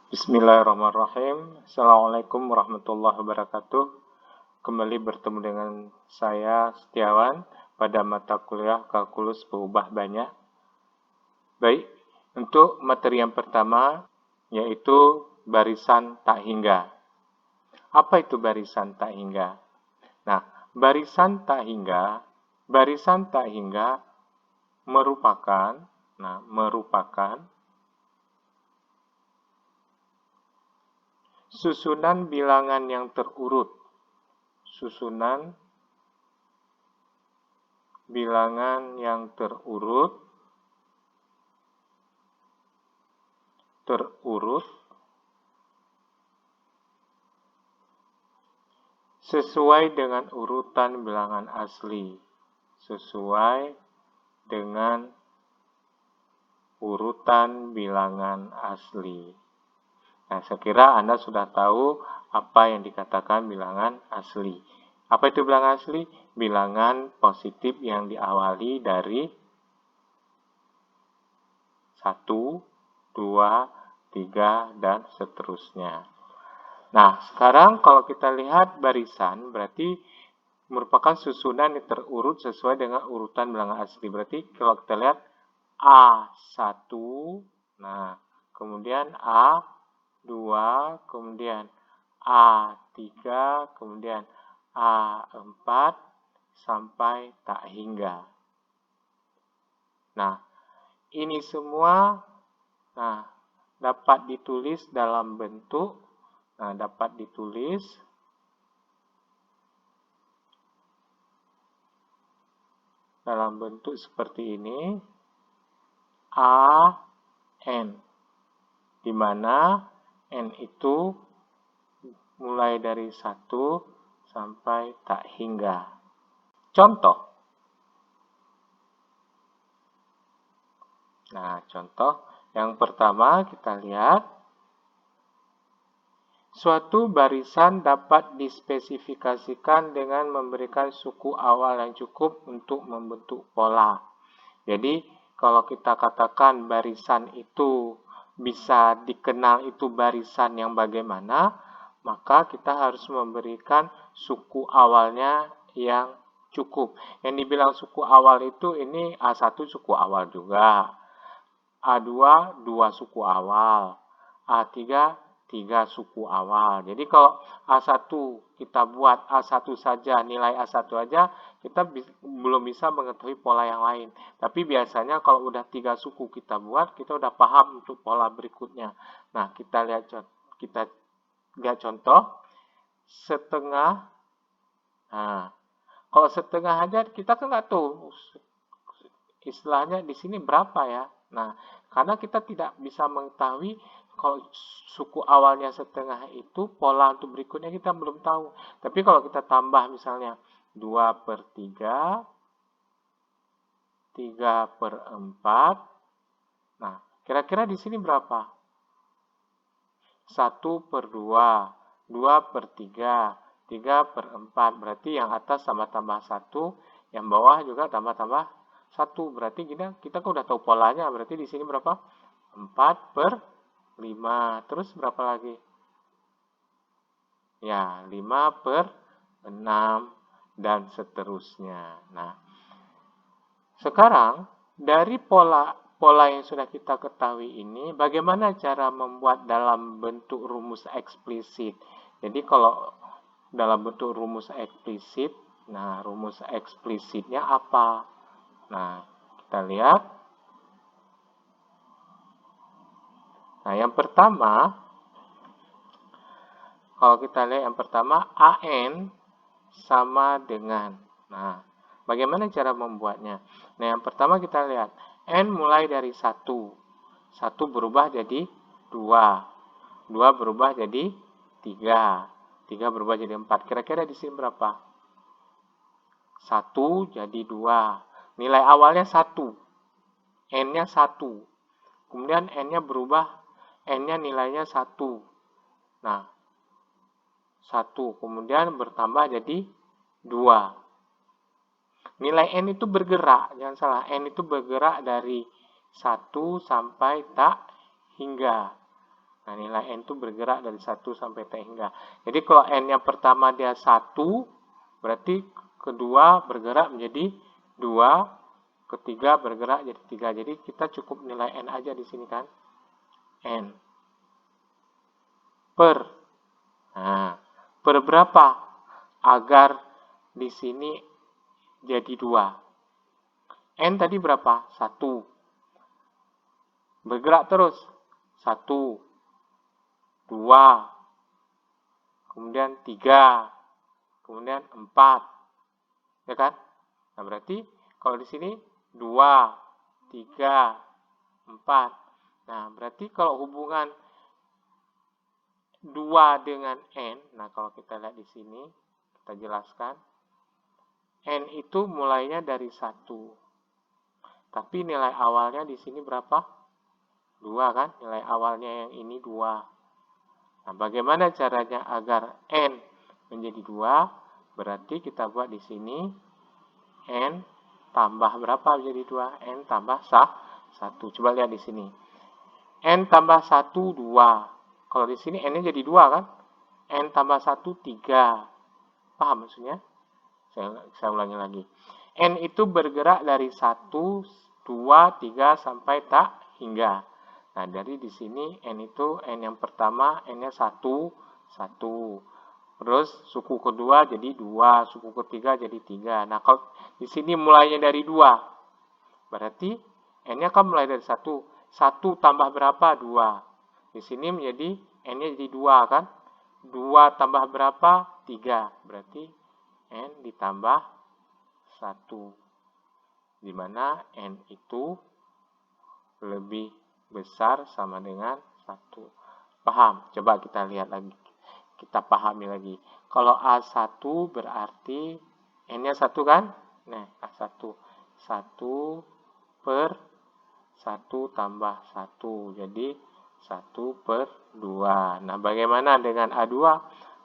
Bismillahirrahmanirrahim. Assalamualaikum warahmatullahi wabarakatuh. Kembali bertemu dengan saya Setiawan pada mata kuliah kalkulus berubah banyak. Baik, untuk materi yang pertama yaitu barisan tak hingga. Apa itu barisan tak hingga? Nah, barisan tak hingga merupakan susunan bilangan yang terurut. Susunan bilangan yang terurut sesuai dengan urutan bilangan asli. Sesuai dengan urutan bilangan asli. Nah, saya kira Anda sudah tahu apa yang dikatakan bilangan asli. Apa itu bilangan asli? Bilangan positif yang diawali dari 1, 2, 3, dan seterusnya. Nah, sekarang kalau kita lihat barisan, berarti merupakan susunan yang terurut sesuai dengan urutan bilangan asli. Berarti kalau kita lihat A1, nah, kemudian A2, kemudian A3, kemudian A4, sampai tak hingga. Nah, ini semua dapat ditulis dalam bentuk seperti ini, AN, di mana N itu mulai dari 1 sampai tak hingga. Contoh. Nah, contoh yang pertama kita lihat, suatu barisan dapat dispesifikasikan dengan memberikan suku awal yang cukup untuk membentuk pola. Jadi, kalau kita katakan barisan itu bisa dikenal itu barisan yang bagaimana, maka kita harus memberikan suku awalnya yang cukup. Yang dibilang suku awal itu ini A1 suku awal juga, A2 2 suku awal, A3 3 suku awal. Jadi kalau A1 kita buat A1 saja, nilai A1 aja, kita belum bisa mengetahui pola yang lain. Tapi biasanya kalau udah 3 suku kita buat, kita udah paham untuk pola berikutnya. Nah, kita lihat contoh setengah. Nah, kalau setengah aja kita kan nggak tahu istilahnya di sini berapa ya. Nah, karena kita tidak bisa mengetahui kalau suku awalnya setengah itu, pola untuk berikutnya kita belum tahu. Tapi kalau kita tambah misalnya 2/3, 3/4, nah, kira-kira di sini berapa? 1/2, 2/3, 3/4. Berarti yang atas tambah-tambah 1, yang bawah juga tambah-tambah 1. Berarti kita kan udah tahu polanya. Berarti di sini berapa? 4/5. Terus berapa lagi? Ya, 5/6 dan seterusnya. Nah, sekarang dari pola yang sudah kita ketahui ini, bagaimana cara membuat dalam bentuk rumus eksplisit? Jadi kalau dalam bentuk rumus eksplisit, nah rumus eksplisitnya apa? Nah, kita lihat. Nah, yang pertama, kalau kita lihat yang pertama, AN sama dengan. Nah, bagaimana cara membuatnya? Nah, yang pertama kita lihat. N mulai dari 1. 1 berubah jadi 2. 2 berubah jadi 3. 3 berubah jadi 4. Kira-kira di sini berapa? 1 jadi 2. Nilai awalnya 1. N-nya 1. Kemudian N-nya berubah. N-nya nilainya 1. Nah, 1. Kemudian bertambah jadi 2. Nilai N itu bergerak. Jangan salah. N itu bergerak dari 1 sampai tak hingga. Nah, nilai N itu bergerak dari 1 sampai T hingga. Jadi kalau N yang pertama dia 1, berarti kedua bergerak menjadi 2, ketiga bergerak jadi 3. Jadi kita cukup nilai N aja di sini kan. N. Per. Nah, per berapa? Agar di sini jadi 2. N tadi berapa? 1. Bergerak terus. 1. 2, kemudian 3, kemudian 4, ya kan? Nah, berarti kalau di sini 2, 3, 4. Nah, berarti kalau hubungan 2 dengan N, nah kalau kita lihat di sini, kita jelaskan, N itu mulainya dari 1. Tapi nilai awalnya di sini berapa? 2 kan? Nilai awalnya yang ini 2. Nah, bagaimana caranya agar N menjadi 2? Berarti kita buat di sini N tambah berapa menjadi 2? N tambah 1. Coba lihat di sini. N tambah 1, 2. Kalau di sini N-nya jadi 2 kan? N tambah 1, 3. Paham maksudnya? Saya ulangi lagi. N itu bergerak dari 1, 2, 3 sampai tak hingga. Nah, dari di sini N itu, N yang pertama, N-nya 1, 1. Terus suku kedua jadi 2, suku ketiga jadi 3. Nah, kalau di sini mulainya dari 2, berarti N-nya kan mulai dari 1. 1 tambah berapa? 2. Di sini menjadi N-nya jadi 2 kan? 2 tambah berapa? 3. Berarti N ditambah 1. Dimana N itu lebih besar sama dengan 1. Paham? Coba kita lihat lagi. Kita pahami lagi. Kalau A1 berarti N-nya 1 kan? Nah, A1. 1 per 1 tambah 1. Jadi 1 per 2. Nah, bagaimana dengan A2?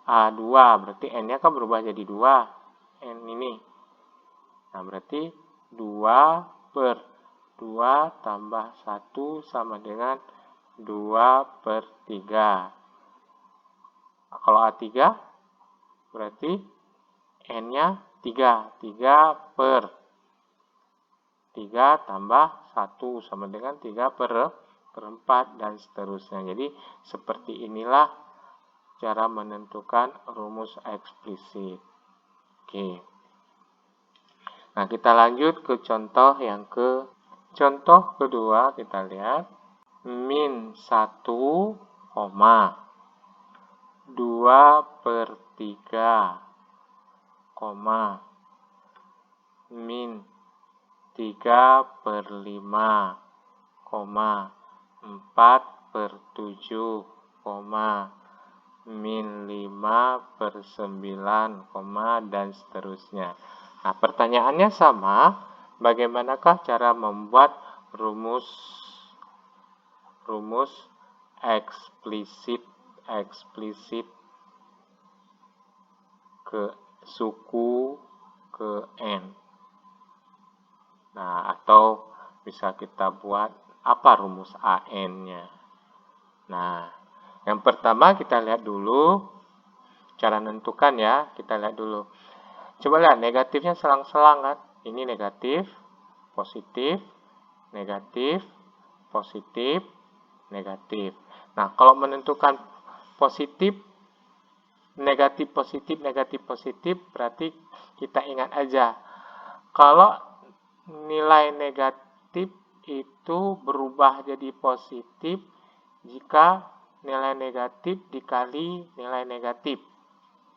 A2 berarti N-nya kan berubah jadi 2. N ini. Nah, berarti 2 per 2 tambah 1 sama dengan 2 per 3. Nah, kalau A3 berarti N-nya 3. 3 per 3 tambah 1 sama dengan 3 per 4 dan seterusnya. Jadi seperti inilah cara menentukan rumus eksplisit. Oke. Nah, kita lanjut ke contoh yang Contoh kedua kita lihat min 1, 2 per 3, min 3 per 5, 4 per 7, min 5 per 9, dan seterusnya. Nah, pertanyaannya sama. Bagaimanakah cara membuat rumus eksplisit ke suku ke N? Nah, atau bisa kita buat apa rumus AN-nya? Nah, yang pertama kita lihat dulu cara menentukan ya. Kita lihat dulu. Coba lihat negatifnya selang-selang kan? Ini negatif, positif, negatif, positif, negatif. Nah, kalau menentukan positif, negatif, positif, berarti kita ingat aja. Kalau nilai negatif itu berubah jadi positif jika nilai negatif dikali nilai negatif.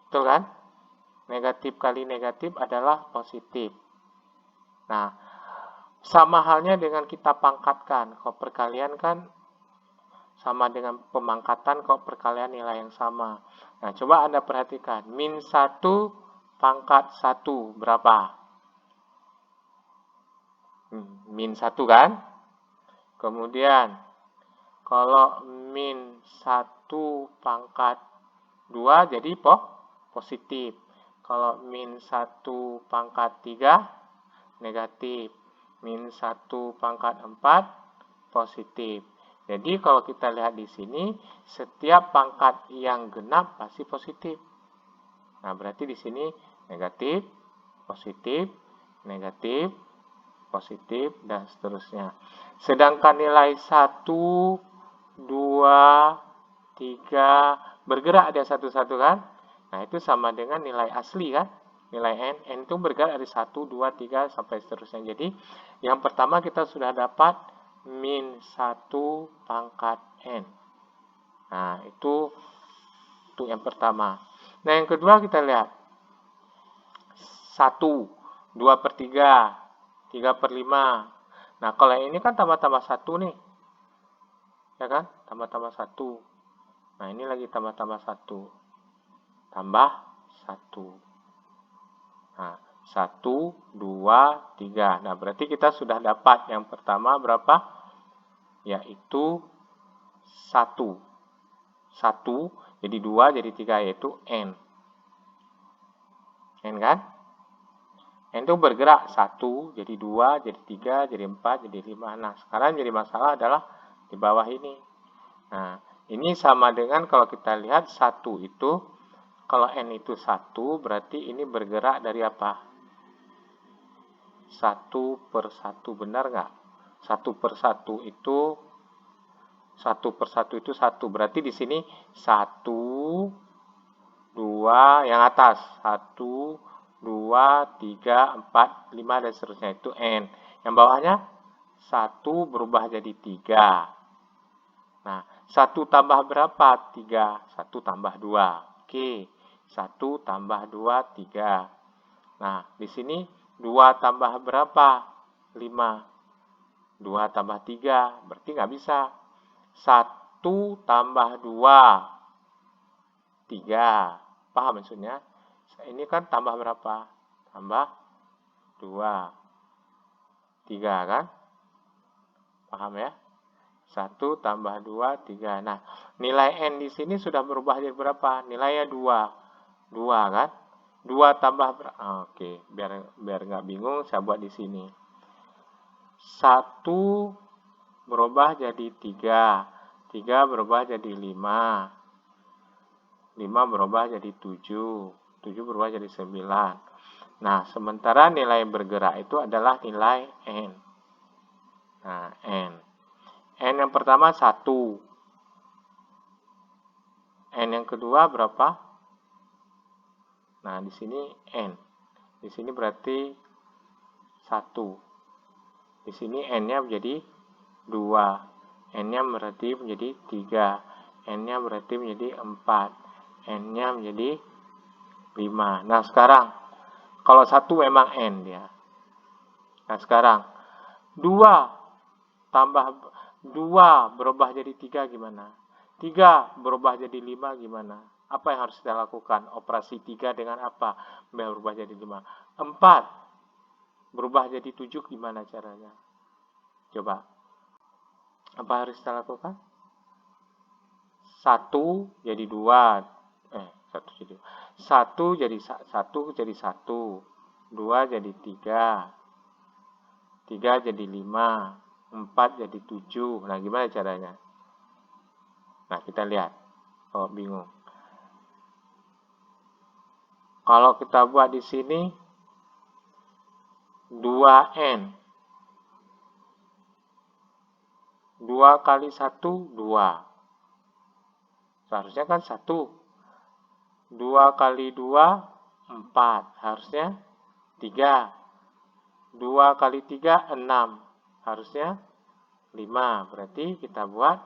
Betul kan? Negatif kali negatif adalah positif. Nah, sama halnya dengan kita pangkatkan. Kalau perkalian kan sama dengan pemangkatan, kalau perkalian nilai yang sama. Nah, coba Anda perhatikan. Min 1 pangkat 1 berapa? Min 1 kan? Kemudian, kalau min 1 pangkat 2 jadi positif. Kalau min 1 pangkat 3 negatif. Min 1 pangkat 4 positif. Jadi kalau kita lihat di sini, setiap pangkat yang genap pasti positif. Nah, berarti di sini negatif, positif, negatif, positif, dan seterusnya. Sedangkan nilai 1, 2, 3, bergerak ada satu-satu kan? Nah, itu sama dengan nilai asli kan? Nilai n itu bergerak dari 1, 2, 3, sampai seterusnya. Jadi, yang pertama kita sudah dapat min 1 pangkat n. Nah, itu untuk yang pertama. Nah, yang kedua kita lihat. 1, 2 per 3, 3 per 5. Nah, kalau ini kan tambah-tambah 1 nih. Ya kan? Tambah-tambah 1. Nah, ini lagi tambah-tambah 1. Tambah 1. Nah, 1, 2, 3. Nah, berarti kita sudah dapat yang pertama berapa? Yaitu 1. 1, jadi 2, jadi 3, yaitu n. N kan? N itu bergerak 1, jadi 2, jadi 3, jadi 4, jadi 5. Nah, sekarang jadi masalah adalah di bawah ini. Nah, ini sama dengan kalau kita lihat 1 itu, kalau N itu 1, berarti ini bergerak dari apa? 1 per 1, benar nggak? 1 per 1 itu 1 per 1 itu 1. Berarti di sini 1, 2, yang atas. 1, 2, 3, 4, 5, dan seterusnya. Itu N. Yang bawahnya 1 berubah jadi 3. Nah, 1 tambah berapa? 3. 1 tambah 2. Oke. 1 tambah 2, 3. Nah, di sini 2 tambah berapa? 5. 2 tambah 3. Berarti nggak bisa. 1 tambah 2. 3. Paham maksudnya? Ini kan tambah berapa? Tambah 2. 3 kan? Paham ya? 1 tambah 2, 3. Nah, nilai N di sini sudah berubah jadi berapa? Nilainya 2. 2 kan? 2 tambah berapa? Oke, biar nggak bingung, saya buat di sini. 1 berubah jadi 3. 3 berubah jadi 5. 5 berubah jadi 7. 7 berubah jadi 9. Nah, sementara nilai bergerak itu adalah nilai N. Nah, N. N yang pertama 1. N yang kedua berapa? Nah, di sini N. Di sini berarti 1. Di sini N-nya menjadi 2. N-nya berarti menjadi 3. N-nya berarti menjadi 4. N-nya menjadi 5. Nah, sekarang kalau 1 memang N dia. Nah, sekarang 2 tambah 2 berubah jadi 3 gimana? 3 berubah jadi 5 gimana? Apa yang harus kita lakukan? Operasi 3 dengan apa? Berubah jadi 5. 4 berubah jadi 7 gimana caranya? Coba. Apa harus kita lakukan? 1 jadi 2. 1 jadi 1 jadi 1 jadi 1. 2 jadi 3. 3 jadi 5. 4 jadi 7. Nah, gimana caranya? Nah, kita lihat. Kalau bingung. Kalau kita buat di sini 2N. 2 kali 1, 2. Seharusnya kan 1. 2 kali 2, 4. Harusnya 3. 2 kali 3, 6. Harusnya 5. Berarti kita buat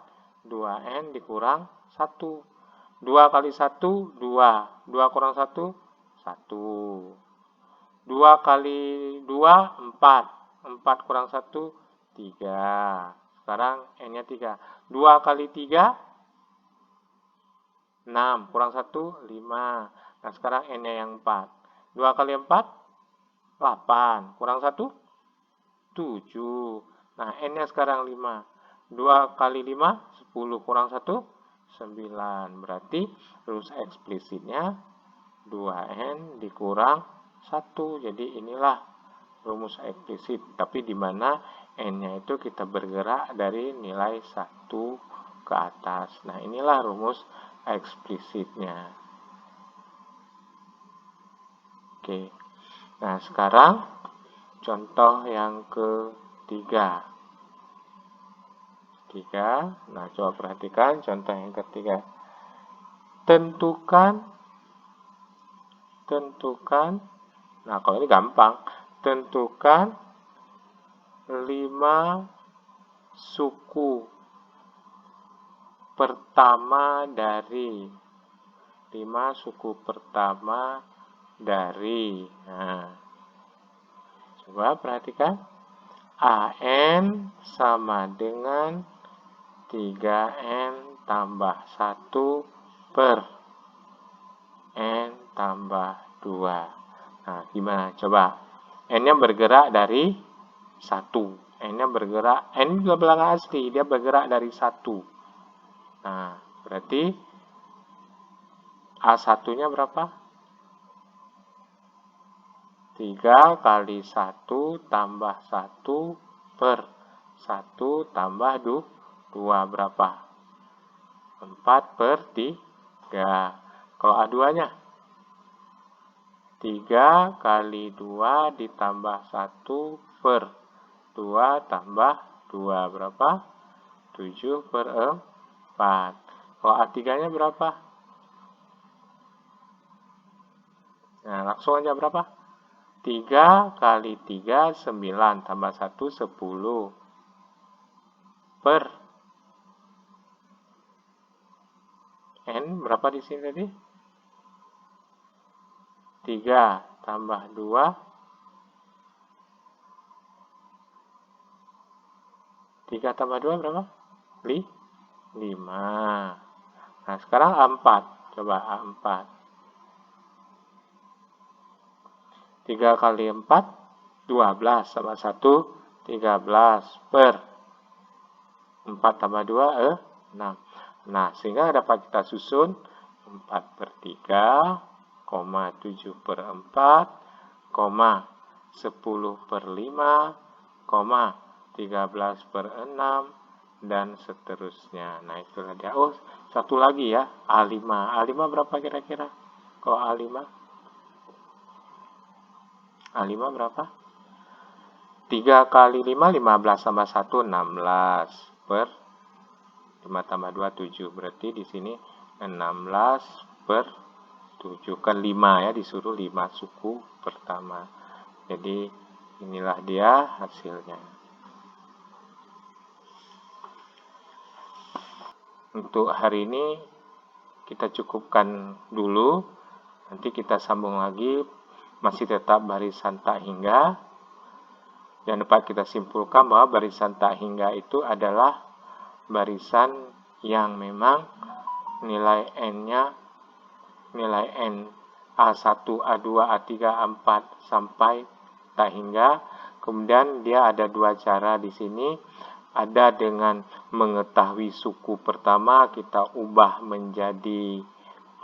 2N dikurang 1. 2 kali 1, 2. 2 kurang 1, 1. 2 kali 2, 4. 4 kurang 1, 3. Sekarang N-nya 3. 2 kali 3, 6. Kurang 1, 5. Nah, sekarang N-nya yang 4. 2 kali 4, 8. Kurang 1, 7. Nah, N-nya sekarang 5. 2 kali 5, 10. Kurang 1, 9. Berarti rumus eksplisitnya 2N dikurang 1. Jadi inilah rumus eksplisit. Tapi di mana N-nya itu kita bergerak dari nilai 1 ke atas. Nah, inilah rumus eksplisitnya. Oke. Nah, sekarang contoh yang ketiga. Nah, coba perhatikan contoh yang ketiga. Tentukan. Nah, kalau ini gampang. Tentukan 5 suku pertama dari. Nah, coba perhatikan. AN sama dengan 3N tambah 1 per N tambah 2. Nah, gimana? Coba. N-nya bergerak dari 1. N-nya bergerak, N juga bilangan asli, dia bergerak dari 1. Nah, berarti A1-nya berapa? 3 kali 1 tambah 1 per 1 tambah 2 berapa? 4 per 3. Kalau A2-nya? 3 kali 2 ditambah 1 per 2 tambah 2 berapa? 7 per 4. Kalau A3-nya berapa? Nah, langsung aja berapa? 3 kali 3, 9, tambah 1, 10. Per N, berapa di sini tadi? 3 tambah 2. 3 tambah 2 berapa? 5. Nah, sekarang A4. Coba A4. 3 kali 4, 12 sama 1, 13 per 4 tambah 2, 6. Nah, sehingga dapat kita susun 4 per 3, 7 per 4, 10 per 5, 13 per 6, dan seterusnya. Nah, itulah dia. Oh, satu lagi ya, A5. A5 berapa kira-kira? Kalau A5? A5 berapa? 3 kali 5, 15 sama 1, 16 per 5 tambah 2, 7. Berarti di sini 16 per 7. Kan 5 ya, disuruh 5 suku pertama. Jadi inilah dia hasilnya. Untuk hari ini kita cukupkan dulu. Nanti kita sambung lagi. Masih tetap barisan tak hingga. Jangan lupa kita simpulkan bahwa barisan tak hingga itu adalah barisan yang memang nilai N-nya nilai N A1, A2, A3, A4 sampai tak hingga. Kemudian dia ada dua cara di sini. Ada dengan mengetahui suku pertama, kita ubah menjadi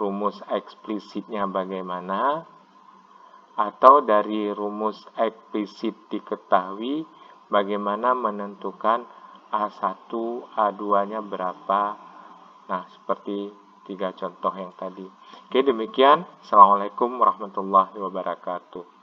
rumus eksplisitnya bagaimana. Atau dari rumus eksplisit diketahui bagaimana menentukan A1, A2-nya berapa. Nah, seperti 3 contoh yang tadi. Oke, demikian. Assalamualaikum warahmatullahi wabarakatuh.